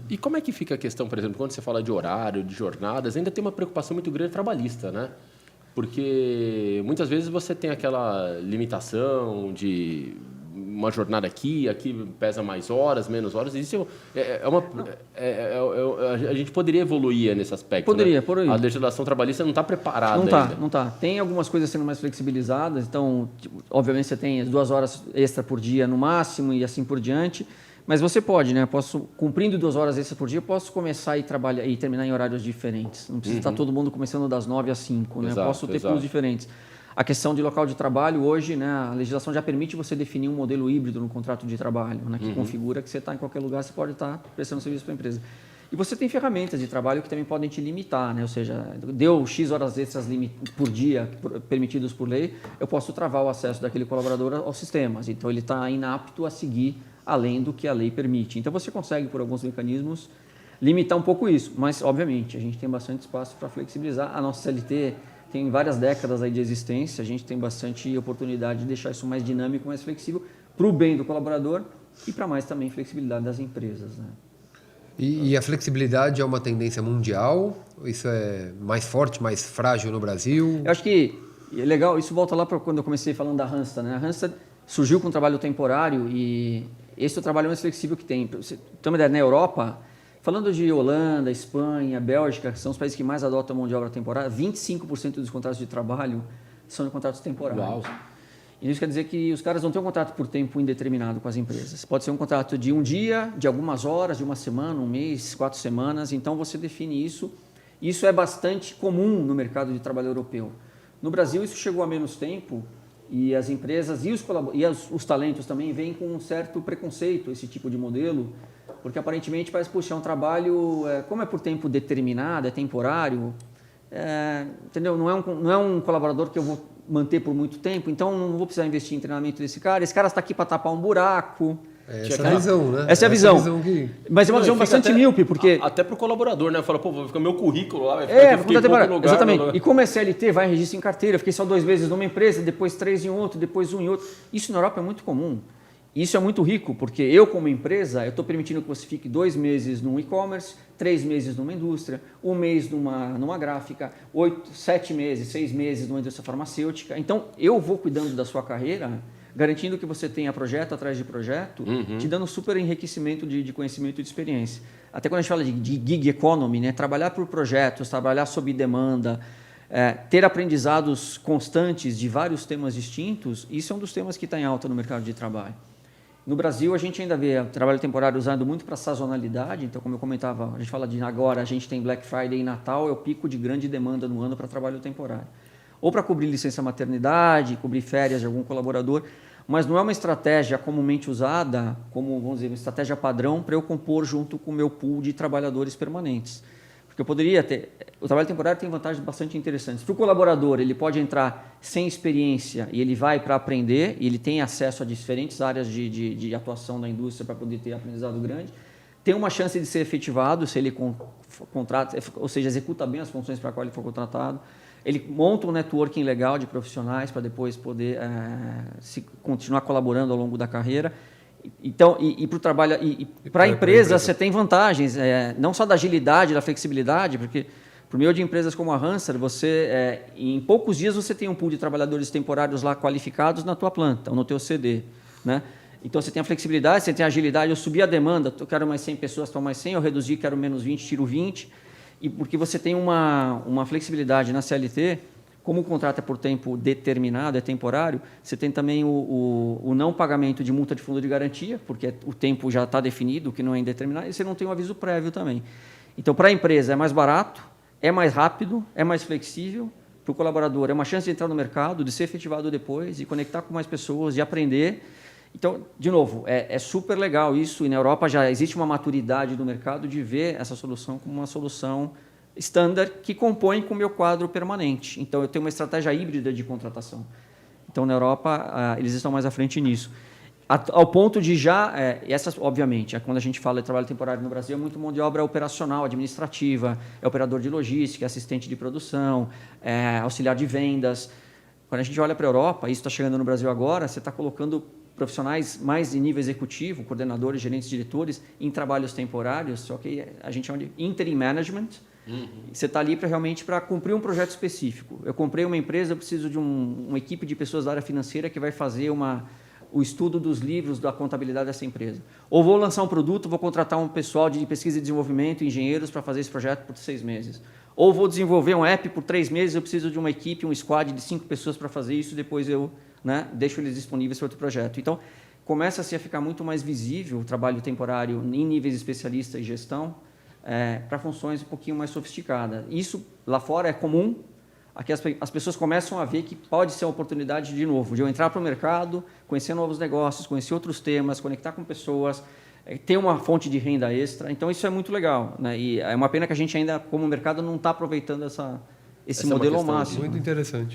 E como é que fica a questão, por exemplo, quando você fala de horário, de jornadas, ainda tem uma preocupação muito grande trabalhista, né? Porque muitas vezes você tem aquela limitação de uma jornada aqui pesa mais horas, menos horas. Isso a gente poderia evoluir nesse aspecto. Poderia, né? por aí. A legislação trabalhista não está preparada ainda. Não está. Tem algumas coisas sendo mais flexibilizadas, então, obviamente, você tem as 2 horas extra por dia no máximo e assim por diante. Mas você pode, né? Cumprindo 2 horas extras por dia, posso começar e trabalhar e terminar em horários diferentes. Não precisa estar todo mundo começando das 9 às 5, né? Exato, Posso ter pools diferentes. A questão de local de trabalho, hoje, né, a legislação já permite você definir um modelo híbrido no contrato de trabalho, né, que configura que você está em qualquer lugar, você pode estar prestando serviço para a empresa. E você tem ferramentas de trabalho que também podem te limitar, né? Ou seja, deu X horas extras por dia permitidos por lei, eu posso travar o acesso daquele colaborador aos sistemas. Então, ele está inapto a seguir além do que a lei permite. Então, você consegue, por alguns mecanismos, limitar um pouco isso. Mas, obviamente, a gente tem bastante espaço para flexibilizar. A nossa CLT tem várias décadas aí de existência, a gente tem bastante oportunidade de deixar isso mais dinâmico, mais flexível, para o bem do colaborador e para mais também flexibilidade das empresas, né? E a flexibilidade é uma tendência mundial? Isso é mais forte, mais frágil no Brasil? Eu acho que é legal, isso volta lá para quando eu comecei falando da Randstad, né? A Randstad surgiu com um trabalho temporário e esse é o trabalho mais flexível que tem. Pra você ter uma ideia, na Europa, falando de Holanda, Espanha, Bélgica, que são os países que mais adotam mão de obra temporária, 25% dos contratos de trabalho são contratos temporários. Uau. E isso quer dizer que os caras não têm um contrato por tempo indeterminado com as empresas. Pode ser um contrato de um dia, de algumas horas, de uma semana, um mês, 4 semanas. Então, você define isso. Isso é bastante comum no mercado de trabalho europeu. No Brasil, isso chegou há menos tempo e as empresas e os talentos também vêm com um certo preconceito esse tipo de modelo, porque aparentemente parece, puxa, é um trabalho, como é por tempo determinado, é temporário, entendeu? Não é um colaborador que eu vou manter por muito tempo, então não vou precisar investir em treinamento desse cara. Esse cara está aqui para tapar um buraco. Essa é a visão, né? Essa é a visão. Mas é uma Não, visão bastante míope, porque... Até para o colaborador, né? Fala, pô, vou ficar meu currículo lá, vai ficar aqui, fiquei pouco lugar. Exatamente. E como é CLT, vai em registro em carteira. Eu fiquei só 2 meses numa empresa, depois 3 em outro, depois 1 em outro. Isso na Europa é muito comum. Isso é muito rico, porque eu, como empresa, eu estou permitindo que você fique 2 meses num e-commerce, 3 meses numa indústria, 1 mês numa gráfica, 7 meses, 6 meses numa indústria farmacêutica. Então, eu vou cuidando da sua carreira, garantindo que você tenha projeto atrás de projeto, te dando super enriquecimento de conhecimento e de experiência. Até quando a gente fala de gig economy, né? Trabalhar por projetos, trabalhar sob demanda, ter aprendizados constantes de vários temas distintos, isso é um dos temas que está em alta no mercado de trabalho. No Brasil, a gente ainda vê o trabalho temporário usado muito para sazonalidade. Então, como eu comentava, a gente fala de agora, a gente tem Black Friday e Natal, é o pico de grande demanda no ano para trabalho temporário. Ou para cobrir licença maternidade, cobrir férias de algum colaborador, mas não é uma estratégia comumente usada, como, vamos dizer, uma estratégia padrão para eu compor junto com o meu pool de trabalhadores permanentes. Porque eu poderia ter... O trabalho temporário tem vantagens bastante interessantes. Para o colaborador, ele pode entrar sem experiência e ele vai para aprender, e ele tem acesso a diferentes áreas de atuação da indústria para poder ter aprendizado grande. Tem uma chance de ser efetivado se ele contrata, ou seja, executa bem as funções para as quais ele for contratado. Ele monta um networking legal de profissionais para depois poder continuar colaborando ao longo da carreira. Então, para o trabalho e para a empresa, você tem vantagens, não só da agilidade, da flexibilidade, porque por meio de empresas como a Randstad, você em poucos dias você tem um pool de trabalhadores temporários lá qualificados na tua planta, ou no teu CD, né? Então, você tem a flexibilidade, você tem a agilidade, eu subi a demanda, eu quero mais 100 pessoas, estou mais 100, eu reduzi, quero menos 20, tiro 20, e porque você tem uma flexibilidade na CLT, como o contrato é por tempo determinado, é temporário, você tem também o não pagamento de multa de fundo de garantia, porque o tempo já está definido, o que não é indeterminado, e você não tem um aviso prévio também. Então, para a empresa é mais barato, é mais rápido, é mais flexível, para o colaborador é uma chance de entrar no mercado, de ser efetivado depois, de conectar com mais pessoas, de aprender. Então, de novo, é super legal isso, e na Europa já existe uma maturidade do mercado de ver essa solução como uma solução standard que compõe com o meu quadro permanente. Então, eu tenho uma estratégia híbrida de contratação. Então, na Europa, eles estão mais à frente nisso. Ao ponto de obviamente, quando a gente fala de trabalho temporário no Brasil, é muito mão de obra operacional, administrativa, é operador de logística, assistente de produção, auxiliar de vendas. Quando a gente olha para a Europa, isso está chegando no Brasil agora, você está colocando profissionais mais de nível executivo, coordenadores, gerentes, diretores, em trabalhos temporários, só que a gente chama de interim management. Você está ali realmente para cumprir um projeto específico. Eu comprei uma empresa, eu preciso de uma equipe de pessoas da área financeira que vai fazer o estudo dos livros da contabilidade dessa empresa. Ou vou lançar um produto, vou contratar um pessoal de pesquisa e desenvolvimento, engenheiros, para fazer esse projeto por 6 meses. Ou vou desenvolver um app por 3 meses, eu preciso de uma equipe, um squad de 5 pessoas para fazer isso, depois eu deixo eles disponíveis para outro projeto. Então, começa-se a ficar muito mais visível o trabalho temporário em níveis especialista e gestão para funções um pouquinho mais sofisticadas. Isso lá fora é comum. Aqui as pessoas começam a ver que pode ser uma oportunidade de novo, de eu entrar para o mercado, conhecer novos negócios, conhecer outros temas, conectar com pessoas, ter uma fonte de renda extra. Então, isso é muito legal, né? E é uma pena que a gente ainda, como mercado, não está aproveitando esse modelo ao máximo. Muito interessante.